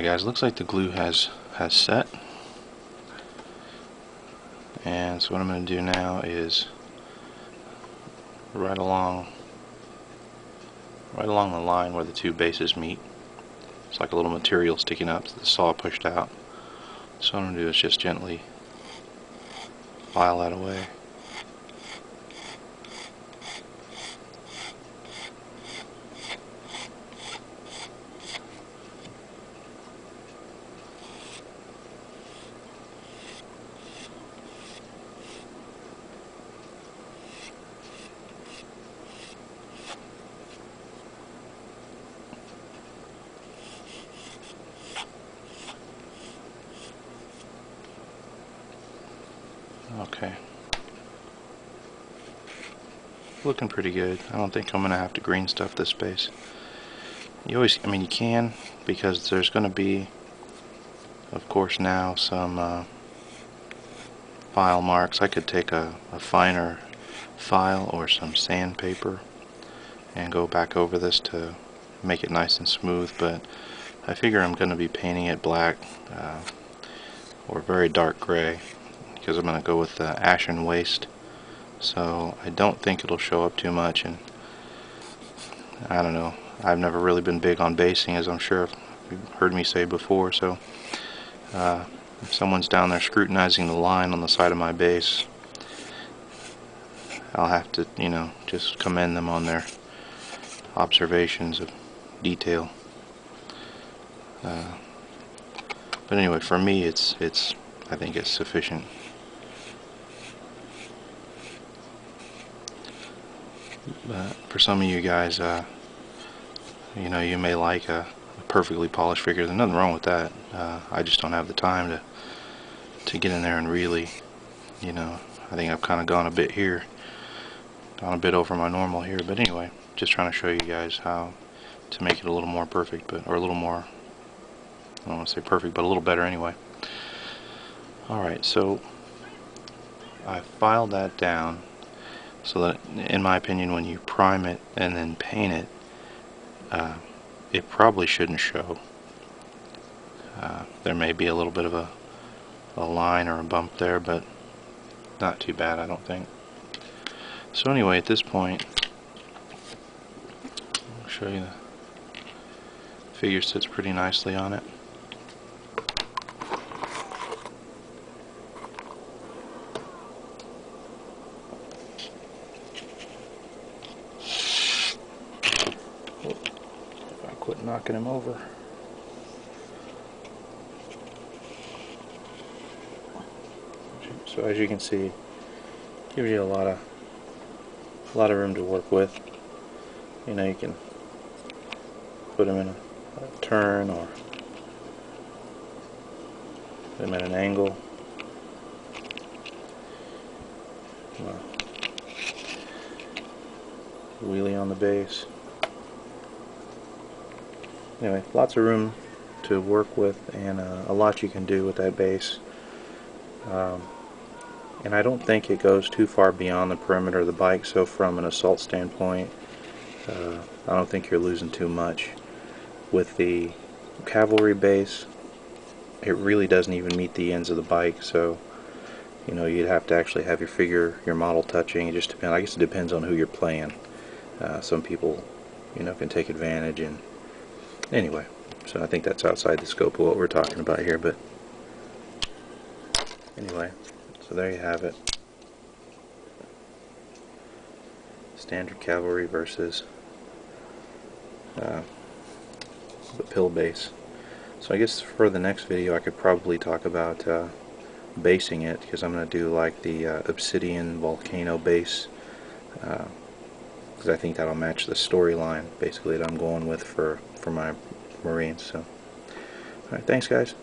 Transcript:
Alright guys, looks like the glue has set, and so what I'm going to do now is right along the line where the two bases meet. It's like a little material sticking up, so the saw pushed out. So what I'm going to do is just gently file that away. Okay. Looking pretty good. I don't think I'm going to have to green stuff this space. You always, I mean you can, because there's going to be, of course now, some file marks. I could take a finer file or some sandpaper and go back over this to make it nice and smooth, but I figure I'm going to be painting it black or very dark gray, because I'm going to go with the ashen waste, so I don't think it'll show up too much. And I don't know, I've never really been big on basing, as I'm sure you've heard me say before, so if someone's down there scrutinizing the line on the side of my base, I'll have to, you know, just commend them on their observations of detail. But anyway, for me, I think it's sufficient. But for some of you guys, you know, you may like a perfectly polished figure. There's nothing wrong with that. I just don't have the time to get in there and really, you know, I think I've kind of gone a bit over my normal here. But anyway, just trying to show you guys how to make it a little more perfect, but or a little more, I don't want to say perfect, but a little better anyway. Alright, so I filed that down so that, in my opinion, when you prime it and then paint it, it probably shouldn't show. There may be a little bit of a line or a bump there, but not too bad, I don't think. So anyway, at this point, I'll show you the figure sits pretty nicely on it. If I quit knocking him over. So as you can see, gives you a lot of room to work with. You know, you can put them in a turn or put them at an angle. Wheelie on the base. Anyway, lots of room to work with, and a lot you can do with that base. And I don't think it goes too far beyond the perimeter of the bike, so from an assault standpoint, I don't think you're losing too much. With the cavalry base, it really doesn't even meet the ends of the bike, so you know, you'd have to actually have your model touching. It just depends. I guess it depends on who you're playing. Some people, you know, can take advantage, and anyway, so I think that's outside the scope of what we're talking about here, but anyway, so there you have it. Standard cavalry versus the pill base. So I guess for the next video I could probably talk about basing it, because I'm going to do like the obsidian volcano base, because I think that'll match the storyline basically that I'm going with for my Marines. So alright, thanks guys.